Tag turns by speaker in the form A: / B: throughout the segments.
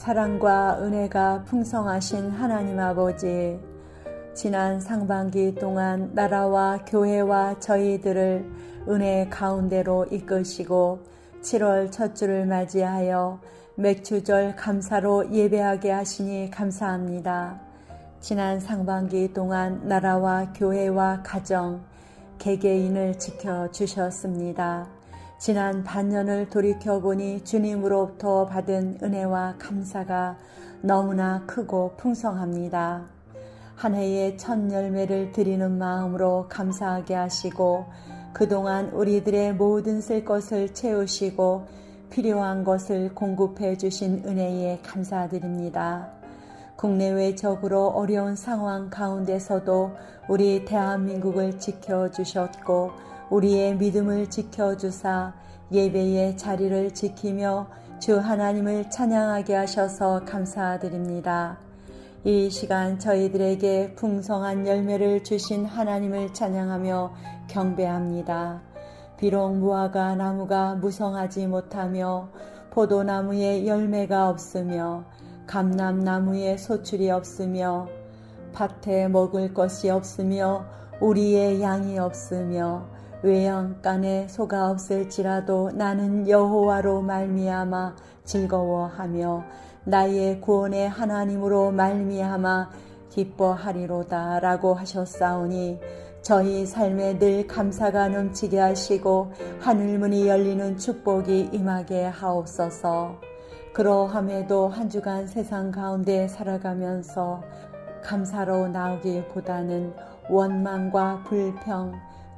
A: 사랑과 은혜가 풍성하신 하나님 아버지, 지난 상반기 동안 나라와 교회와 저희들을 은혜 가운데로 이끄시고 7월 첫 주를 맞이하여 맥주절 감사로 예배하게 하시니 감사합니다. 지난 상반기 동안 나라와 교회와 가정, 개개인을 지켜주셨습니다. 지난 반년을 돌이켜보니 주님으로부터 받은 은혜와 감사가 너무나 크고 풍성합니다. 한 해의 첫 열매를 드리는 마음으로 감사하게 하시고 그동안 우리들의 모든 쓸 것을 채우시고 필요한 것을 공급해 주신 은혜에 감사드립니다. 국내외적으로 어려운 상황 가운데서도 우리 대한민국을 지켜주셨고 우리의 믿음을 지켜주사 예배의 자리를 지키며 주 하나님을 찬양하게 하셔서 감사드립니다. 이 시간 저희들에게 풍성한 열매를 주신 하나님을 찬양하며 경배합니다. 비록 무화과 나무가 무성하지 못하며 포도나무에 열매가 없으며 감람나무에 소출이 없으며 밭에 먹을 것이 없으며 우리의 양이 없으며 외양간에 소가 없을지라도 나는 여호와로 말미암아 즐거워하며 나의 구원의 하나님으로 말미암아 기뻐하리로다 라고 하셨사오니 저희 삶에 늘 감사가 넘치게 하시고 하늘문이 열리는 축복이 임하게 하옵소서. 그러함에도 한 주간 세상 가운데 살아가면서 감사로 나오기보다는 원망과 불평,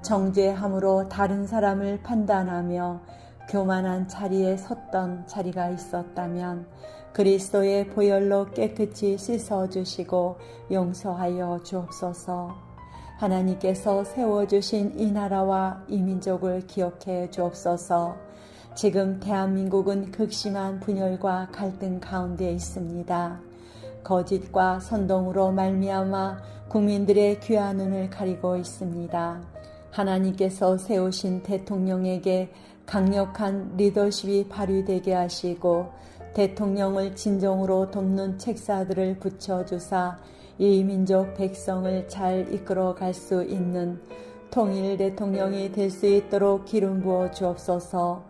A: 정죄함으로 다른 사람을 판단하며 교만한 자리에 섰던 자리가 있었다면 그리스도의 보혈로 깨끗이 씻어주시고 용서하여 주옵소서. 하나님께서 세워주신 이 나라와 이 민족을 기억해 주옵소서. 지금 대한민국은 극심한 분열과 갈등 가운데 있습니다. 거짓과 선동으로 말미암아 국민들의 귀한 눈을 가리고 있습니다. 하나님께서 세우신 대통령에게 강력한 리더십이 발휘되게 하시고 대통령을 진정으로 돕는 책사들을 붙여주사 이 민족 백성을 잘 이끌어갈 수 있는 통일 대통령이 될 수 있도록 기름 부어 주옵소서.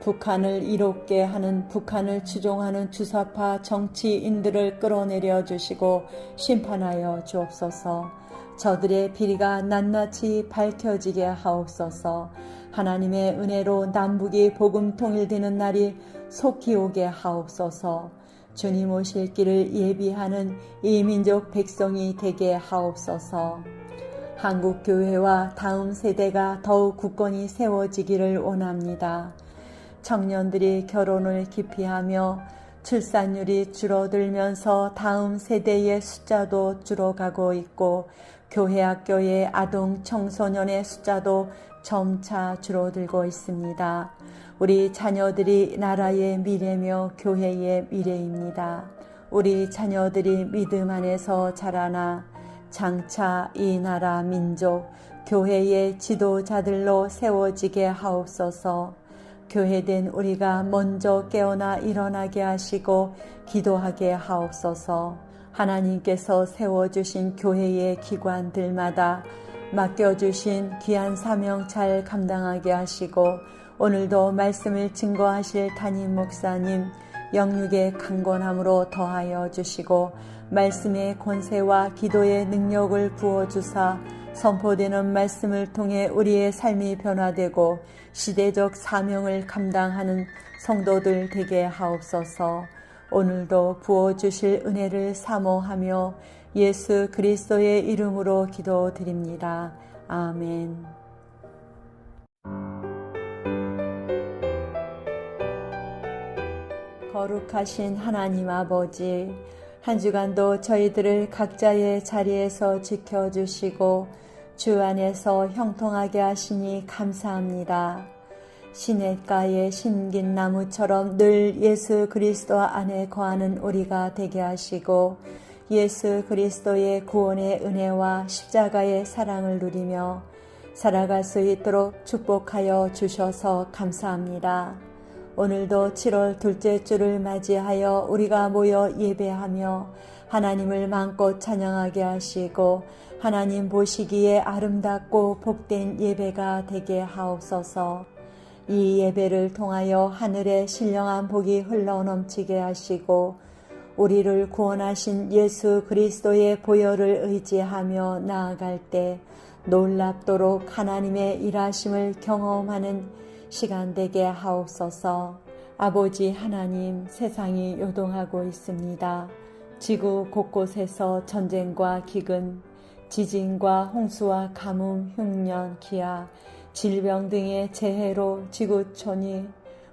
A: 북한을 이롭게 하는 북한을 추종하는 주사파 정치인들을 끌어내려 주시고 심판하여 주옵소서. 저들의 비리가 낱낱이 밝혀지게 하옵소서. 하나님의 은혜로 남북이 복음 통일되는 날이 속히 오게 하옵소서. 주님 오실 길을 예비하는 이 민족 백성이 되게 하옵소서. 한국교회와 다음 세대가 더욱 굳건히 세워지기를 원합니다. 청년들이 결혼을 기피하며 출산율이 줄어들면서 다음 세대의 숫자도 줄어가고 있고 교회 학교의 아동 청소년의 숫자도 점차 줄어들고 있습니다. 우리 자녀들이 나라의 미래며 교회의 미래입니다. 우리 자녀들이 믿음 안에서 자라나 장차 이 나라 민족 교회의 지도자들로 세워지게 하옵소서. 교회된 우리가 먼저 깨어나 일어나게 하시고 기도하게 하옵소서. 하나님께서 세워주신 교회의 기관들마다 맡겨주신 귀한 사명 잘 감당하게 하시고 오늘도 말씀을 증거하실 담임 목사님 영육의 강건함으로 더하여 주시고 말씀의 권세와 기도의 능력을 부어주사 선포되는 말씀을 통해 우리의 삶이 변화되고 시대적 사명을 감당하는 성도들 되게 하옵소서. 오늘도 부어주실 은혜를 사모하며 예수 그리스도의 이름으로 기도드립니다. 아멘. 거룩하신 하나님 아버지, 한 주간도 저희들을 각자의 자리에서 지켜주시고 주 안에서 형통하게 하시니 감사합니다. 시냇가의 심긴 나무처럼 늘 예수 그리스도 안에 거하는 우리가 되게 하시고 예수 그리스도의 구원의 은혜와 십자가의 사랑을 누리며 살아갈 수 있도록 축복하여 주셔서 감사합니다. 오늘도 7월 둘째 주를 맞이하여 우리가 모여 예배하며 하나님을 마음껏 찬양하게 하시고 하나님 보시기에 아름답고 복된 예배가 되게 하옵소서. 이 예배를 통하여 하늘의 신령한 복이 흘러넘치게 하시고 우리를 구원하신 예수 그리스도의 보혈을 의지하며 나아갈 때 놀랍도록 하나님의 일하심을 경험하는 시간 되게 하옵소서. 아버지 하나님, 세상이 요동하고 있습니다. 지구 곳곳에서 전쟁과 기근, 지진과 홍수와 가뭄, 흉년, 기아, 질병 등의 재해로 지구촌이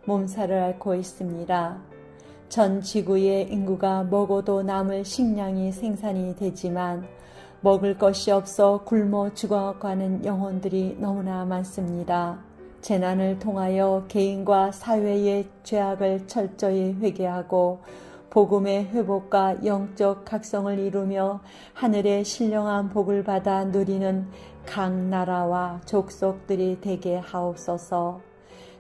A: 몸살을 앓고 있습니다. 전 지구의 인구가 먹어도 남을 식량이 생산이 되지만 먹을 것이 없어 굶어 죽어가는 영혼들이 너무나 많습니다. 재난을 통하여 개인과 사회의 죄악을 철저히 회개하고 복음의 회복과 영적 각성을 이루며 하늘의 신령한 복을 받아 누리는 각 나라와 족속들이 되게 하옵소서.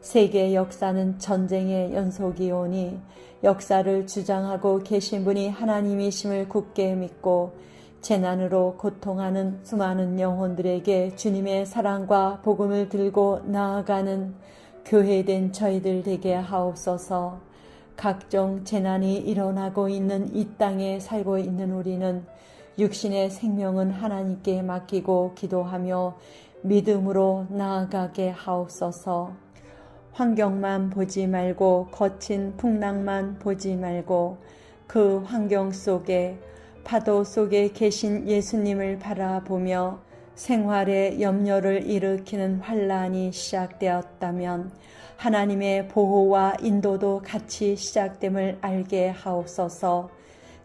A: 세계 역사는 전쟁의 연속이오니 역사를 주장하고 계신 분이 하나님이심을 굳게 믿고 재난으로 고통하는 수많은 영혼들에게 주님의 사랑과 복음을 들고 나아가는 교회된 저희들 되게 하옵소서. 각종 재난이 일어나고 있는 이 땅에 살고 있는 우리는 육신의 생명은 하나님께 맡기고 기도하며 믿음으로 나아가게 하옵소서. 환경만 보지 말고 거친 풍랑만 보지 말고 그 환경 속에 파도 속에 계신 예수님을 바라보며 생활에 염려를 일으키는 환란이 시작되었다면 하나님의 보호와 인도도 같이 시작됨을 알게 하옵소서.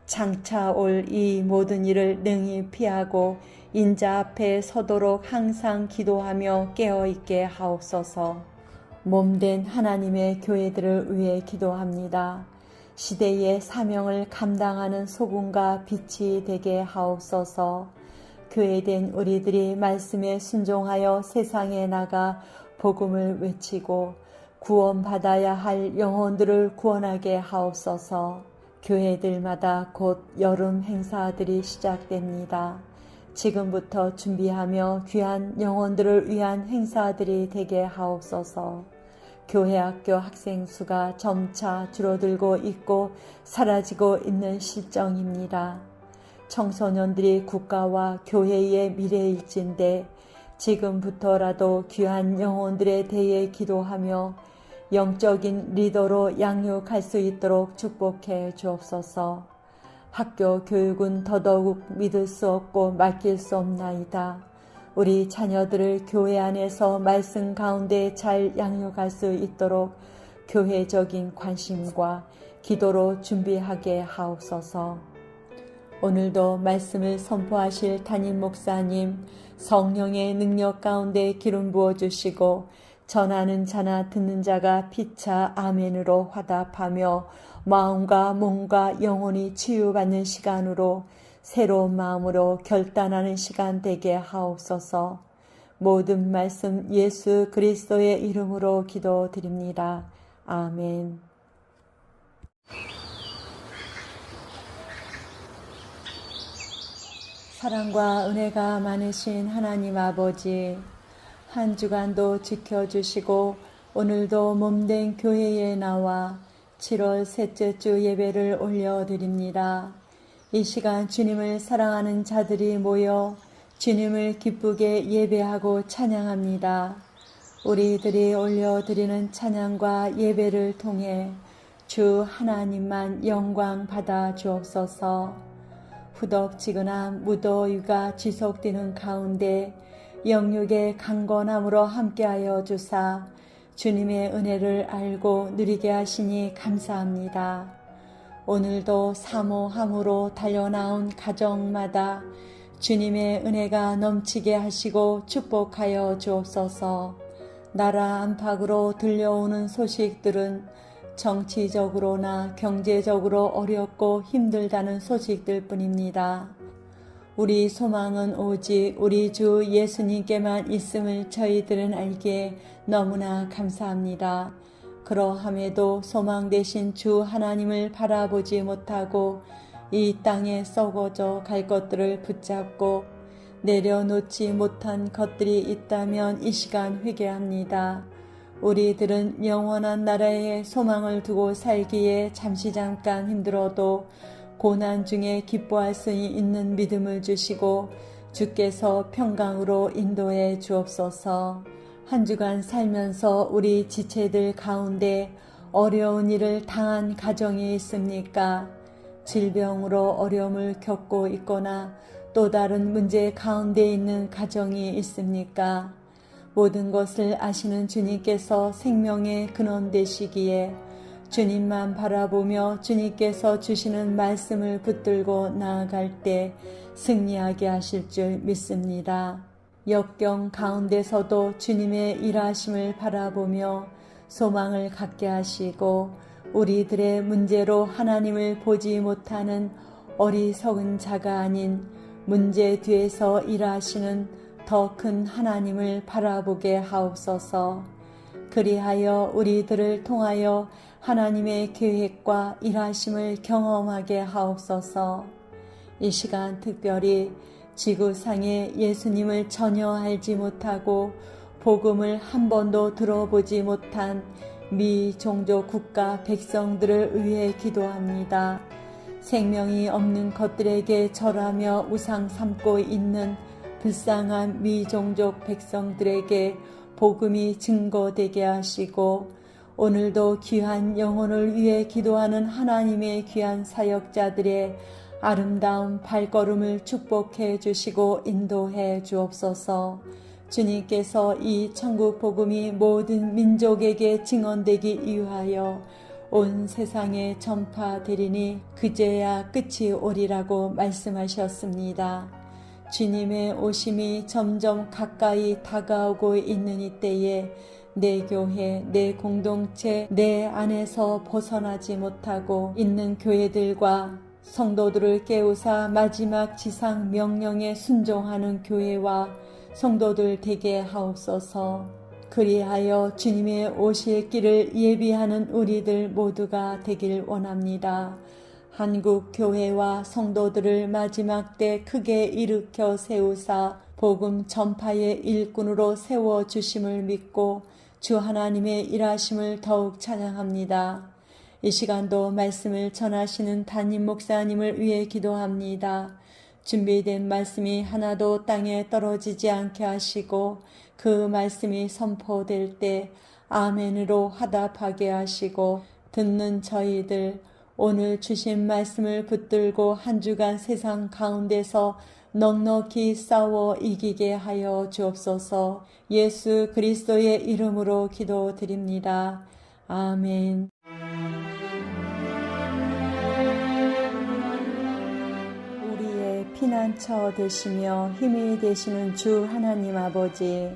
A: 장차 올 이 모든 일을 능히 피하고 인자 앞에 서도록 항상 기도하며 깨어있게 하옵소서. 몸된 하나님의 교회들을 위해 기도합니다. 시대의 사명을 감당하는 소금과 빛이 되게 하옵소서. 교회된 우리들이 말씀에 순종하여 세상에 나가 복음을 외치고 구원받아야 할 영혼들을 구원하게 하옵소서. 교회들마다 곧 여름 행사들이 시작됩니다. 지금부터 준비하며 귀한 영혼들을 위한 행사들이 되게 하옵소서. 교회 학교 학생 수가 점차 줄어들고 있고 사라지고 있는 실정입니다. 청소년들이 국가와 교회의 미래일진데 지금부터라도 귀한 영혼들에 대해 기도하며 영적인 리더로 양육할 수 있도록 축복해 주옵소서. 학교 교육은 더더욱 믿을 수 없고 맡길 수 없나이다. 우리 자녀들을 교회 안에서 말씀 가운데 잘 양육할 수 있도록 교회적인 관심과 기도로 준비하게 하옵소서. 오늘도 말씀을 선포하실 담임 목사님 성령의 능력 가운데 기름 부어주시고 전하는 자나 듣는 자가 피차 아멘으로 화답하며 마음과 몸과 영혼이 치유받는 시간으로 새로운 마음으로 결단하는 시간 되게 하옵소서. 모든 말씀 예수 그리스도의 이름으로 기도드립니다. 아멘. 사랑과 은혜가 많으신 하나님 아버지, 한 주간도 지켜주시고 오늘도 몸된 교회에 나와 7월 셋째 주 예배를 올려드립니다. 이 시간 주님을 사랑하는 자들이 모여 주님을 기쁘게 예배하고 찬양합니다. 우리들이 올려드리는 찬양과 예배를 통해 주 하나님만 영광 받아 주옵소서. 후덥지근한 무더위가 지속되는 가운데 영육의 강건함으로 함께하여 주사 주님의 은혜를 알고 누리게 하시니 감사합니다. 오늘도 사모함으로 달려나온 가정마다 주님의 은혜가 넘치게 하시고 축복하여 주옵소서. 나라 안팎으로 들려오는 소식들은 정치적으로나 경제적으로 어렵고 힘들다는 소식들 뿐입니다. 우리 소망은 오직 우리 주 예수님께만 있음을 저희들은 알기에 너무나 감사합니다. 그러함에도 소망 되신 주 하나님을 바라보지 못하고 이 땅에 썩어져 갈 것들을 붙잡고 내려놓지 못한 것들이 있다면 이 시간 회개합니다. 우리들은 영원한 나라에 소망을 두고 살기에 잠깐 힘들어도 고난 중에 기뻐할 수 있는 믿음을 주시고 주께서 평강으로 인도해 주옵소서. 한 주간 살면서 우리 지체들 가운데 어려운 일을 당한 가정이 있습니까? 질병으로 어려움을 겪고 있거나 또 다른 문제 가운데 있는 가정이 있습니까? 모든 것을 아시는 주님께서 생명의 근원 되시기에 주님만 바라보며 주님께서 주시는 말씀을 붙들고 나아갈 때 승리하게 하실 줄 믿습니다. 역경 가운데서도 주님의 일하심을 바라보며 소망을 갖게 하시고 우리들의 문제로 하나님을 보지 못하는 어리석은 자가 아닌 문제 뒤에서 일하시는 더 큰 하나님을 바라보게 하옵소서. 그리하여 우리들을 통하여 하나님의 계획과 일하심을 경험하게 하옵소서. 이 시간 특별히 지구상에 예수님을 전혀 알지 못하고 복음을 한 번도 들어보지 못한 미종족 국가 백성들을 위해 기도합니다. 생명이 없는 것들에게 절하며 우상 삼고 있는 불쌍한 미종족 백성들에게 복음이 증거되게 하시고 오늘도 귀한 영혼을 위해 기도하는 하나님의 귀한 사역자들의 아름다운 발걸음을 축복해 주시고 인도해 주옵소서. 주님께서 이 천국 복음이 모든 민족에게 증언되기 위하여 온 세상에 전파되리니 그제야 끝이 오리라고 말씀하셨습니다. 주님의 오심이 점점 가까이 다가오고 있는 이때에 내 교회, 내 공동체, 내 안에서 벗어나지 못하고 있는 교회들과 성도들을 깨우사 마지막 지상 명령에 순종하는 교회와 성도들 되게 하옵소서. 그리하여 주님의 오실 길을 예비하는 우리들 모두가 되길 원합니다. 한국 교회와 성도들을 마지막 때 크게 일으켜 세우사 복음 전파의 일꾼으로 세워주심을 믿고 주 하나님의 일하심을 더욱 찬양합니다. 이 시간도 말씀을 전하시는 담임 목사님을 위해 기도합니다. 준비된 말씀이 하나도 땅에 떨어지지 않게 하시고 그 말씀이 선포될 때 아멘으로 화답하게 하시고 듣는 저희들 오늘 주신 말씀을 붙들고 한 주간 세상 가운데서 넉넉히 싸워 이기게 하여 주옵소서. 예수 그리스도의 이름으로 기도드립니다. 아멘. 우리의 피난처 되시며 힘이 되시는 주 하나님 아버지,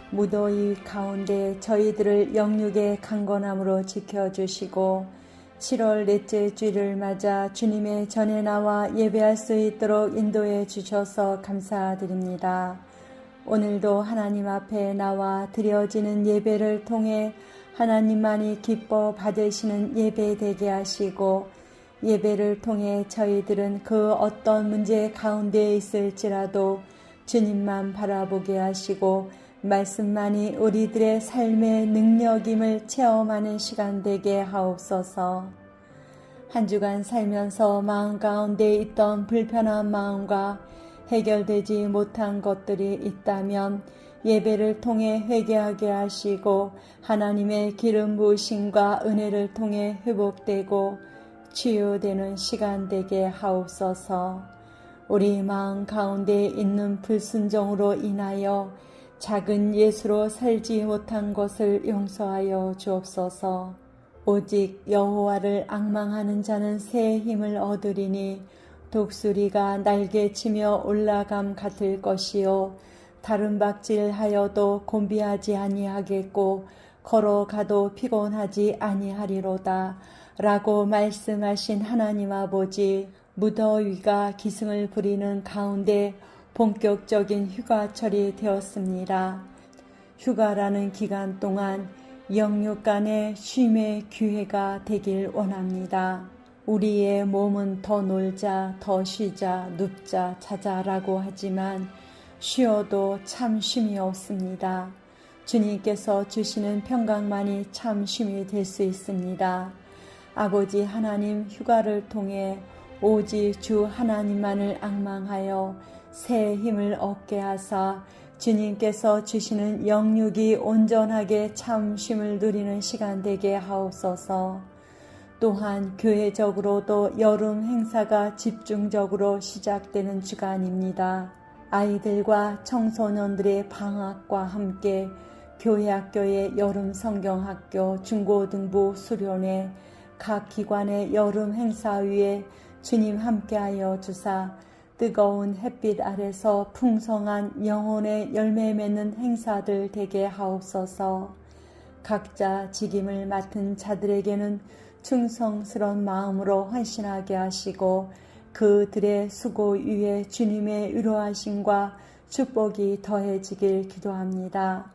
A: 무더위 가운데 저희들을 영육의 강건함으로 지켜주시고 7월 넷째 주일을 맞아 주님의 전에 나와 예배할 수 있도록 인도해 주셔서 감사드립니다. 오늘도 하나님 앞에 나와 드려지는 예배를 통해 하나님만이 기뻐 받으시는 예배 되게 하시고 예배를 통해 저희들은 그 어떤 문제 가운데 있을지라도 주님만 바라보게 하시고 말씀만이 우리들의 삶의 능력임을 체험하는 시간 되게 하옵소서. 한 주간 살면서 마음 가운데 있던 불편한 마음과 해결되지 못한 것들이 있다면 예배를 통해 회개하게 하시고 하나님의 기름 부으심과 은혜를 통해 회복되고 치유되는 시간 되게 하옵소서. 우리 마음 가운데 있는 불순종으로 인하여 작은 예수로 살지 못한 것을 용서하여 주옵소서. 오직 여호와를 앙망하는 자는 새 힘을 얻으리니 독수리가 날개치며 올라감 같을 것이요 다른 박질하여도 곤비하지 아니하겠고 걸어가도 피곤하지 아니하리로다 라고 말씀하신 하나님 아버지, 무더위가 기승을 부리는 가운데 본격적인 휴가철이 되었습니다. 휴가라는 기간 동안 영육 간의 쉼의 기회가 되길 원합니다. 우리의 몸은 더 놀자, 더 쉬자, 눕자, 자자라고 하지만 쉬어도 참 쉼이 없습니다. 주님께서 주시는 평강만이 참 쉼이 될 수 있습니다. 아버지 하나님 휴가를 통해 오직 주 하나님만을 앙망하여 새 힘을 얻게 하사 주님께서 주시는 영육이 온전하게 참 쉼을 누리는 시간 되게 하옵소서. 또한 교회적으로도 여름 행사가 집중적으로 시작되는 주간입니다. 아이들과 청소년들의 방학과 함께 교회학교의 여름 성경학교, 중고등부 수련회, 각 기관의 여름 행사 위에 주님 함께하여 주사 뜨거운 햇빛 아래서 풍성한 영혼의 열매 맺는 행사들 되게 하옵소서. 각자 직임을 맡은 자들에게는 충성스러운 마음으로 헌신하게 하시고 그들의 수고 위에 주님의 위로하심과 축복이 더해지길 기도합니다.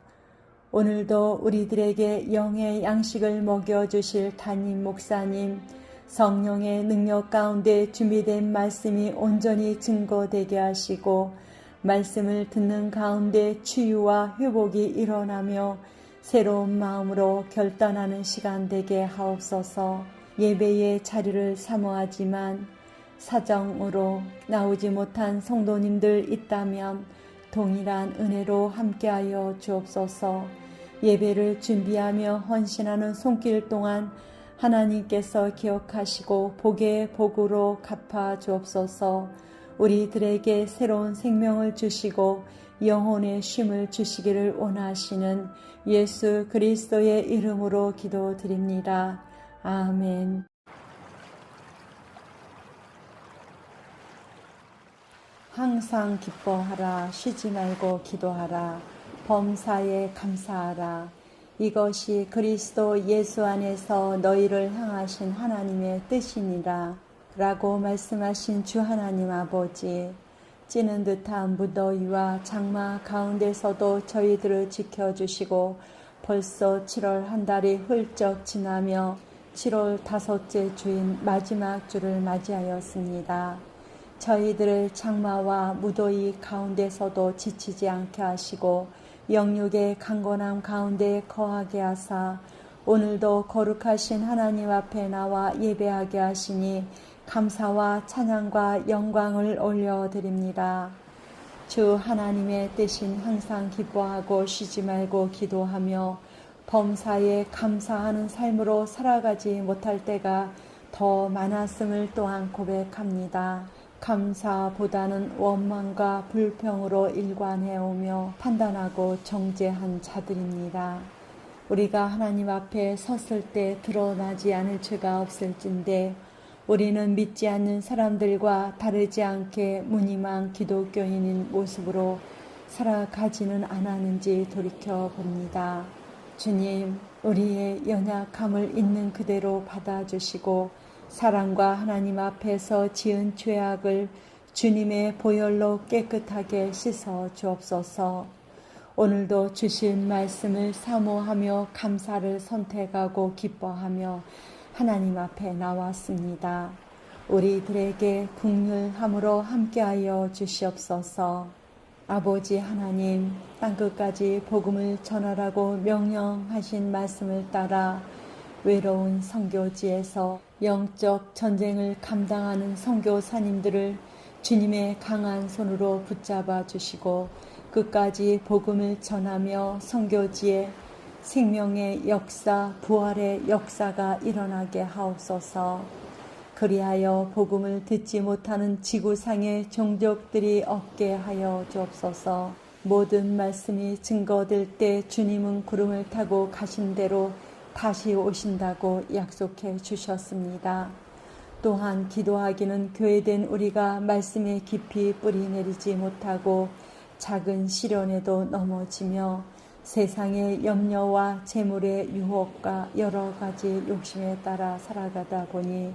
A: 오늘도 우리들에게 영의 양식을 먹여주실 담임 목사님, 성령의 능력 가운데 준비된 말씀이 온전히 증거되게 하시고 말씀을 듣는 가운데 치유와 회복이 일어나며 새로운 마음으로 결단하는 시간 되게 하옵소서. 예배의 자리를 사모하지만 사정으로 나오지 못한 성도님들 있다면 동일한 은혜로 함께하여 주옵소서. 예배를 준비하며 헌신하는 손길 동안 하나님께서 기억하시고 복의 복으로 갚아 주옵소서. 우리들에게 새로운 생명을 주시고 영혼의 쉼을 주시기를 원하시는 예수 그리스도의 이름으로 기도드립니다. 아멘. 항상 기뻐하라. 쉬지 말고 기도하라. 범사에 감사하라. 이것이 그리스도 예수 안에서 너희를 향하신 하나님의 뜻이니라 라고 말씀하신 주 하나님 아버지, 찌는 듯한 무더위와 장마 가운데서도 저희들을 지켜주시고 벌써 7월 한 달이 훌쩍 지나며 7월 다섯째 주인 마지막 주를 맞이하였습니다. 저희들을 장마와 무더위 가운데서도 지치지 않게 하시고 영육의 강건함 가운데 거하게 하사 오늘도 거룩하신 하나님 앞에 나와 예배하게 하시니 감사와 찬양과 영광을 올려드립니다. 주 하나님의 뜻인 항상 기뻐하고 쉬지 말고 기도하며 범사에 감사하는 삶으로 살아가지 못할 때가 더 많았음을 또한 고백합니다. 감사보다는 원망과 불평으로 일관해오며 판단하고 정죄한 자들입니다. 우리가 하나님 앞에 섰을 때 드러나지 않을 죄가 없을진데 우리는 믿지 않는 사람들과 다르지 않게 무늬만 기독교인인 모습으로 살아가지는 않았는지 돌이켜봅니다. 주님, 우리의 연약함을 있는 그대로 받아주시고 사랑과 하나님 앞에서 지은 죄악을 주님의 보혈로 깨끗하게 씻어 주옵소서. 오늘도 주신 말씀을 사모하며 감사를 선택하고 기뻐하며 하나님 앞에 나왔습니다. 우리들에게 긍휼함으로 함께하여 주시옵소서. 아버지 하나님, 땅끝까지 복음을 전하라고 명령하신 말씀을 따라 외로운 선교지에서 영적 전쟁을 감당하는 선교사님들을 주님의 강한 손으로 붙잡아 주시고 끝까지 복음을 전하며 선교지에 생명의 역사, 부활의 역사가 일어나게 하옵소서. 그리하여 복음을 듣지 못하는 지구상의 종족들이 없게 하여 주옵소서. 모든 말씀이 증거될 때 주님은 구름을 타고 가신 대로 다시 오신다고 약속해 주셨습니다. 또한 기도하기는 교회된 우리가 말씀에 깊이 뿌리 내리지 못하고 작은 시련에도 넘어지며 세상의 염려와 재물의 유혹과 여러 가지 욕심에 따라 살아가다 보니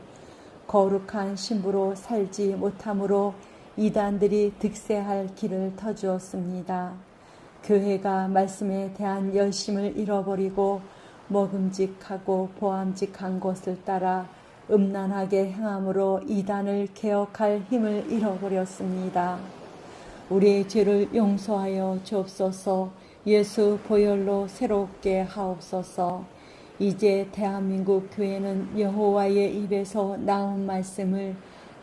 A: 거룩한 신부로 살지 못함으로 이단들이 득세할 길을 터주었습니다. 교회가 말씀에 대한 열심을 잃어버리고 먹음직하고 보암직한 것을 따라 음란하게 행함으로 이단을 개혁할 힘을 잃어버렸습니다. 우리의 죄를 용서하여 주옵소서. 예수 보혈로 새롭게 하옵소서. 이제 대한민국 교회는 여호와의 입에서 나온 말씀을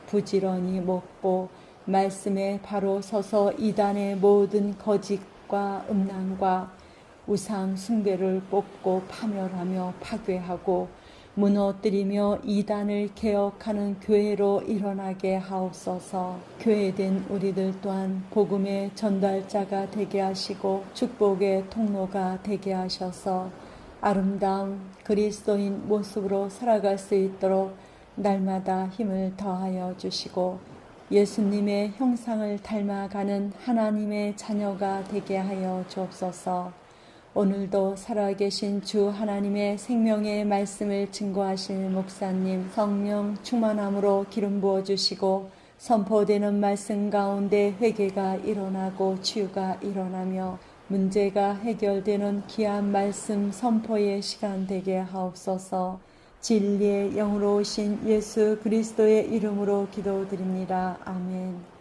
A: 부지런히 먹고 말씀에 바로 서서 이단의 모든 거짓과 음란과 우상 숭배를 뽑고 파멸하며 파괴하고 무너뜨리며 이단을 개혁하는 교회로 일어나게 하옵소서. 교회된 우리들 또한 복음의 전달자가 되게 하시고 축복의 통로가 되게 하셔서 아름다운 그리스도인 모습으로 살아갈 수 있도록 날마다 힘을 더하여 주시고 예수님의 형상을 닮아가는 하나님의 자녀가 되게 하여 주옵소서. 오늘도 살아계신 주 하나님의 생명의 말씀을 증거하시는 목사님 성령 충만함으로 기름 부어주시고 선포되는 말씀 가운데 회개가 일어나고 치유가 일어나며 문제가 해결되는 귀한 말씀 선포의 시간 되게 하옵소서. 진리의 영으로 오신 예수 그리스도의 이름으로 기도드립니다. 아멘.